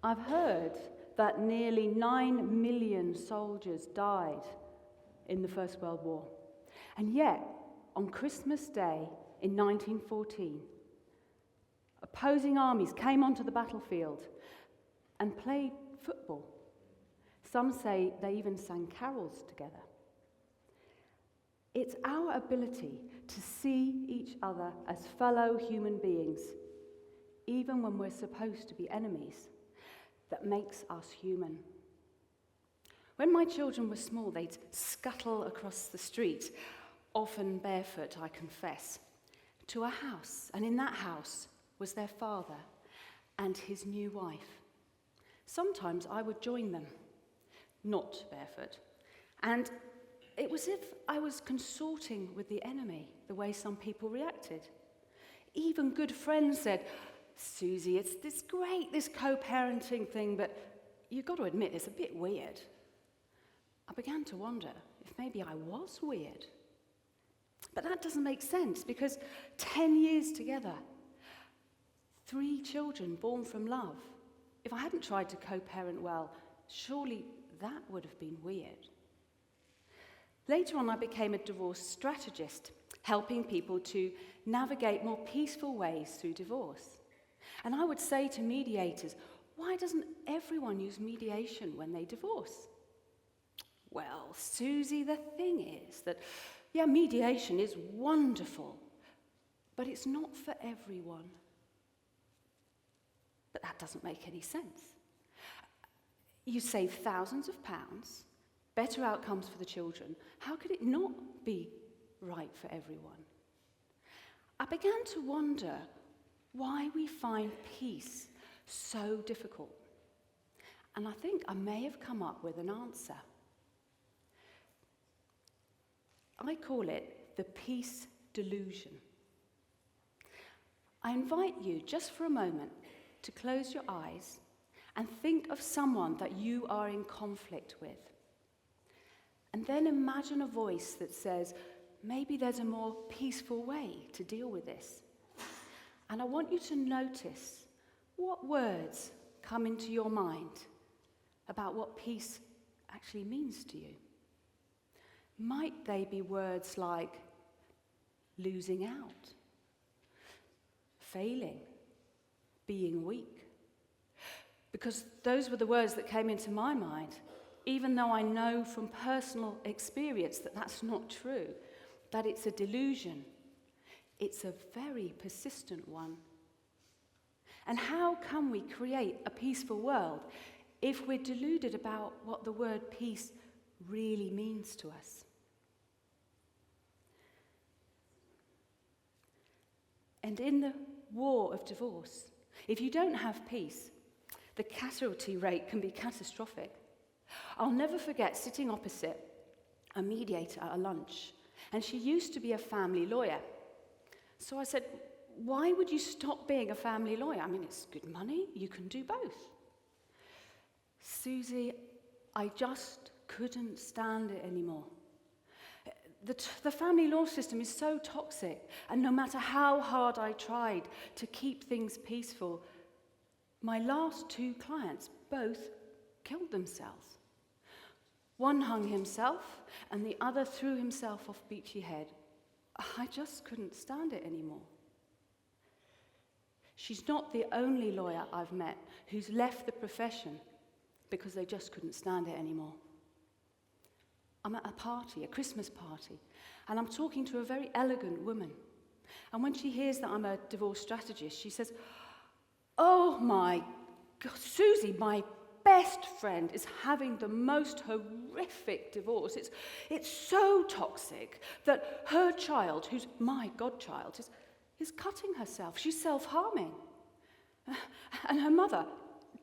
I've heard that nearly 9 million soldiers died in the First World War. And yet, on Christmas Day in 1914, opposing armies came onto the battlefield and played football. Some say they even sang carols together. It's our ability to see each other as fellow human beings, even when we're supposed to be enemies, that makes us human. When my children were small, they'd scuttle across the street, often barefoot, I confess, to a house, and in that house was their father and his new wife. Sometimes I would join them, not barefoot, and it was as if I was consorting with the enemy, the way some people reacted. Even good friends said, "Suzy, it's great, this co-parenting thing, but you've got to admit it's a bit weird." I began to wonder if maybe I was weird. But that doesn't make sense, because 10 years together, 3 children born from love. If I hadn't tried to co-parent well, surely that would have been weird. Later on, I became a divorce strategist, helping people to navigate more peaceful ways through divorce. And I would say to mediators, why doesn't everyone use mediation when they divorce? Well, Suzy, the thing is that, mediation is wonderful, but it's not for everyone. But that doesn't make any sense. You save thousands of pounds, better outcomes for the children. How could it not be right for everyone? I began to wonder why we find peace so difficult. And I think I may have come up with an answer. I call it the Peace Delusion. I invite you, just for a moment, to close your eyes and think of someone that you are in conflict with. And then imagine a voice that says, maybe there's a more peaceful way to deal with this. And I want you to notice what words come into your mind about what peace actually means to you. Might they be words like losing out, failing, being weak? Because those were the words that came into my mind, even though I know from personal experience that that's not true, that it's a delusion. It's a very persistent one. And how can we create a peaceful world if we're deluded about what the word peace really means to us? And in the war of divorce, if you don't have peace, the casualty rate can be catastrophic. I'll never forget sitting opposite a mediator at a lunch, and she used to be a family lawyer. So I said, why would you stop being a family lawyer? I mean, it's good money, you can do both. Suzy, I just couldn't stand it anymore. The family law system is so toxic, and no matter how hard I tried to keep things peaceful, my last 2 clients both killed themselves. One hung himself, and the other threw himself off Beachy Head. I just couldn't stand it anymore. She's not the only lawyer I've met who's left the profession because they just couldn't stand it anymore. I'm at a party, a Christmas party, and I'm talking to a very elegant woman. And when she hears that I'm a divorce strategist, she says, "Oh my God, Suzy, my best friend is having the most horrific divorce. It's so toxic that her child, who's my godchild, is cutting herself. She's self-harming. And her mother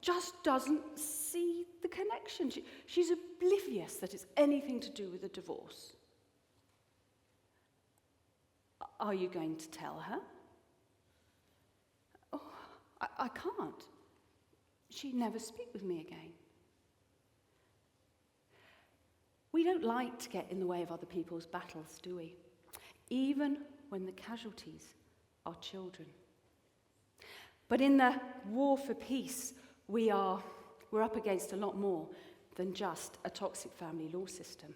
just doesn't see the connection. She's oblivious that it's anything to do with the divorce." Are you going to tell her? Oh, I can't. She'd never speak with me again. We don't like to get in the way of other people's battles, do we? Even when the casualties are children. But in the war for peace, we're up against a lot more than just a toxic family law system.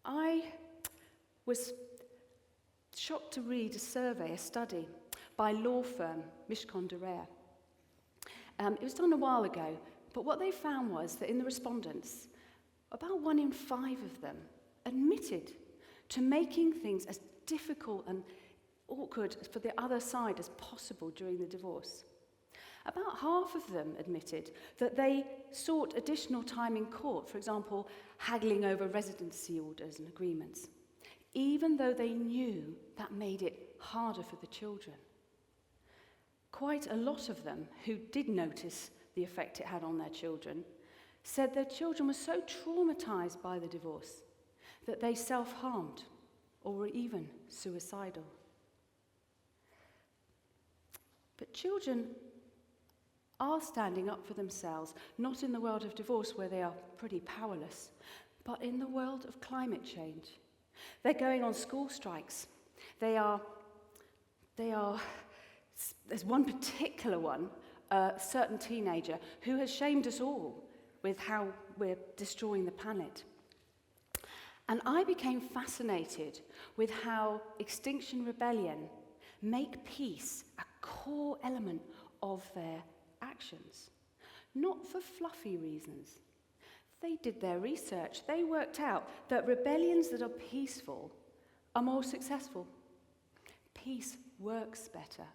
I was shocked to read a study by law firm Mishcon de Reya. It was done a while ago, but what they found was that in the respondents, about 1 in 5 of them admitted to making things as difficult and awkward for the other side as possible during the divorce. About half of them admitted that they sought additional time in court, for example, haggling over residency orders and agreements, even though they knew that made it harder for the children. Quite a lot of them who did notice the effect it had on their children said their children were so traumatized by the divorce that they self-harmed or were even suicidal. But children are standing up for themselves, not in the world of divorce where they are pretty powerless, but in the world of climate change. They're going on school strikes. There's one particular one, a certain teenager, who has shamed us all with how we're destroying the planet. And I became fascinated with how Extinction Rebellion make peace a core element of their actions, not for fluffy reasons. They did their research. They worked out that rebellions that are peaceful are more successful. Peace works better.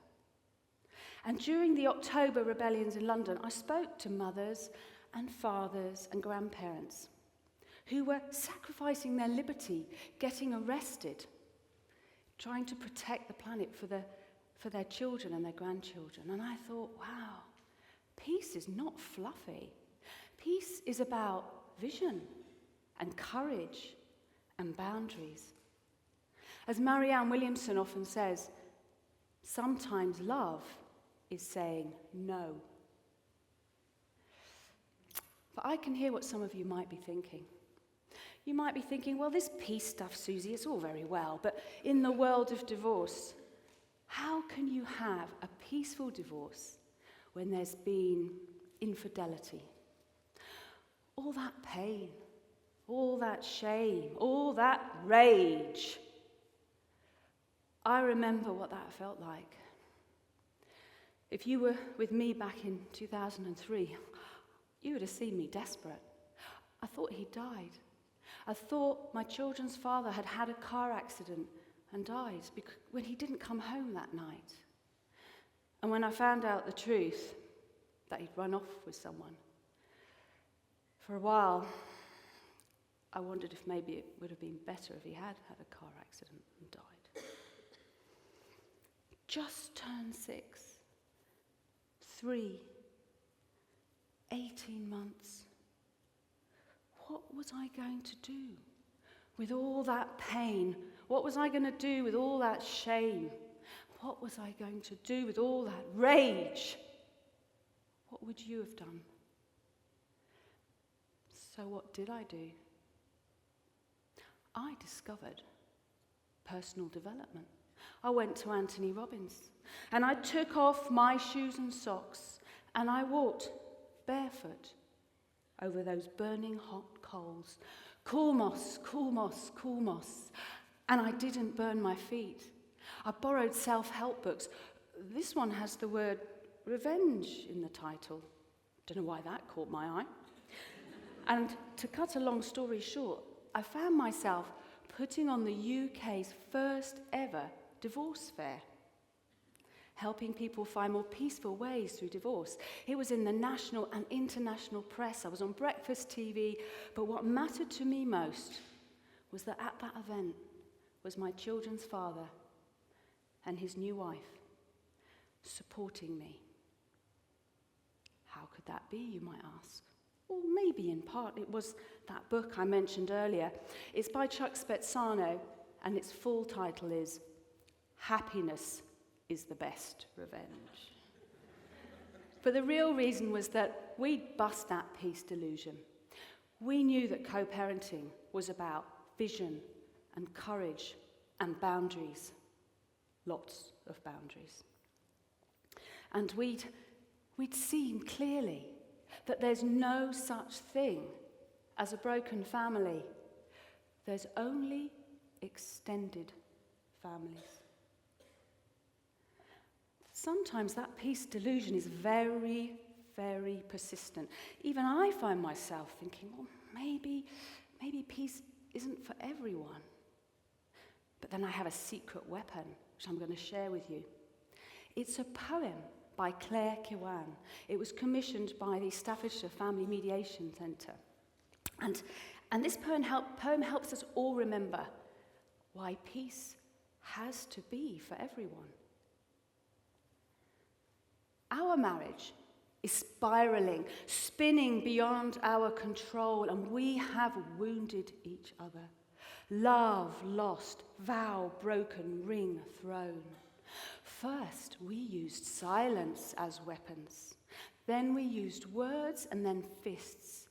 And during the October rebellions in London, I spoke to mothers and fathers and grandparents who were sacrificing their liberty, getting arrested, trying to protect the planet for their children and their grandchildren. And I thought, wow, peace is not fluffy. Peace is about vision and courage and boundaries. As Marianne Williamson often says, sometimes love is saying no. But I can hear what some of you might be thinking. You might be thinking, well, this peace stuff, Suzy, it's all very well, but in the world of divorce, how can you have a peaceful divorce when there's been infidelity? All that pain, all that shame, all that rage. I remember what that felt like. If you were with me back in 2003, you would have seen me desperate. I thought he'd died. I thought my children's father had had a car accident and died when he didn't come home that night. And when I found out the truth, that he'd run off with someone, for a while, I wondered if maybe it would have been better if he had had a car accident and died. Just turned 6, 3, 18 months. What was I going to do with all that pain? What was I going to do with all that shame? What was I going to do with all that rage? What would you have done? So what did I do? I discovered personal development. I went to Anthony Robbins and I took off my shoes and socks and I walked barefoot over those burning hot coals. Cool moss, cool moss, cool moss. And I didn't burn my feet. I borrowed self-help books. This one has the word revenge in the title. Don't know why that caught my eye. And to cut a long story short, I found myself putting on the UK's first ever divorce fair, helping people find more peaceful ways through divorce. It was in the national and international press. I was on breakfast TV, but what mattered to me most was that at that event was my children's father and his new wife supporting me. How could that be, you might ask? Well, maybe in part it was that book I mentioned earlier. It's by Chuck Spezzano, and its full title is Happiness is the Best Revenge. But the real reason was that we'd bust that peace delusion. We knew that co-parenting was about vision and courage and boundaries. lots of boundaries. And we'd seen clearly that there's no such thing as a broken family. There's only extended families. Sometimes that peace delusion is very, very persistent. Even I find myself thinking, well, maybe peace isn't for everyone. But then I have a secret weapon, which I'm going to share with you. It's a poem by Claire Kiwan. It was commissioned by the Staffordshire Family Mediation Centre. And this poem helps us all remember why peace has to be for everyone. Our marriage is spiraling, spinning beyond our control, and we have wounded each other. Love lost, vow broken, ring thrown. First, we used silence as weapons. Then we used words and then fists.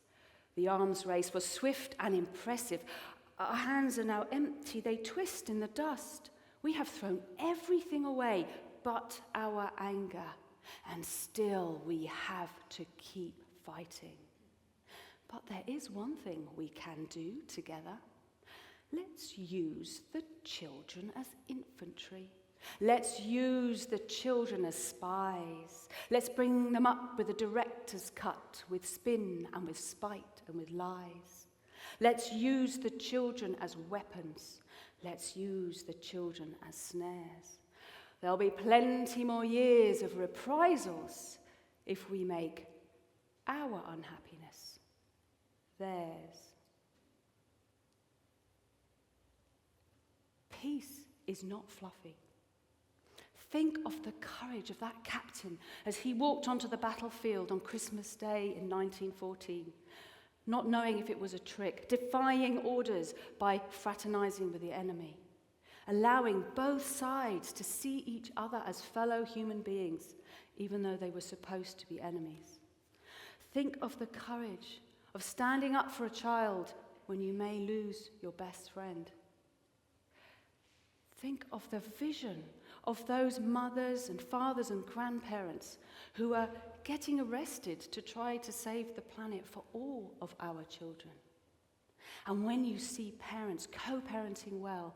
The arms race was swift and impressive. Our hands are now empty. They twist in the dust. We have thrown everything away but our anger. And still we have to keep fighting. But there is one thing we can do together. Let's use the children as infantry. Let's use the children as spies. Let's bring them up with a director's cut, with spin and with spite and with lies. Let's use the children as weapons. Let's use the children as snares. There'll be plenty more years of reprisals if we make our unhappiness theirs. Peace is not fluffy. Think of the courage of that captain as he walked onto the battlefield on Christmas Day in 1914, not knowing if it was a trick, defying orders by fraternizing with the enemy, allowing both sides to see each other as fellow human beings, even though they were supposed to be enemies. Think of the courage of standing up for a child when you may lose your best friend. Think of the vision of those mothers and fathers and grandparents who are getting arrested to try to save the planet for all of our children. And when you see parents co-parenting well,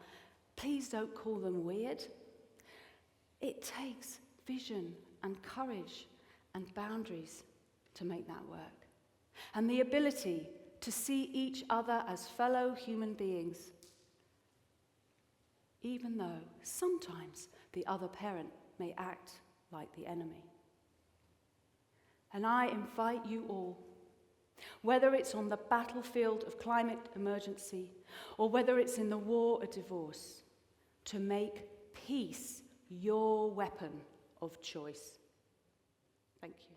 please don't call them weird. It takes vision and courage and boundaries to make that work. And the ability to see each other as fellow human beings, even though sometimes the other parent may act like the enemy. And I invite you all, whether it's on the battlefield of climate emergency or whether it's in the war of divorce, to make peace your weapon of choice. Thank you.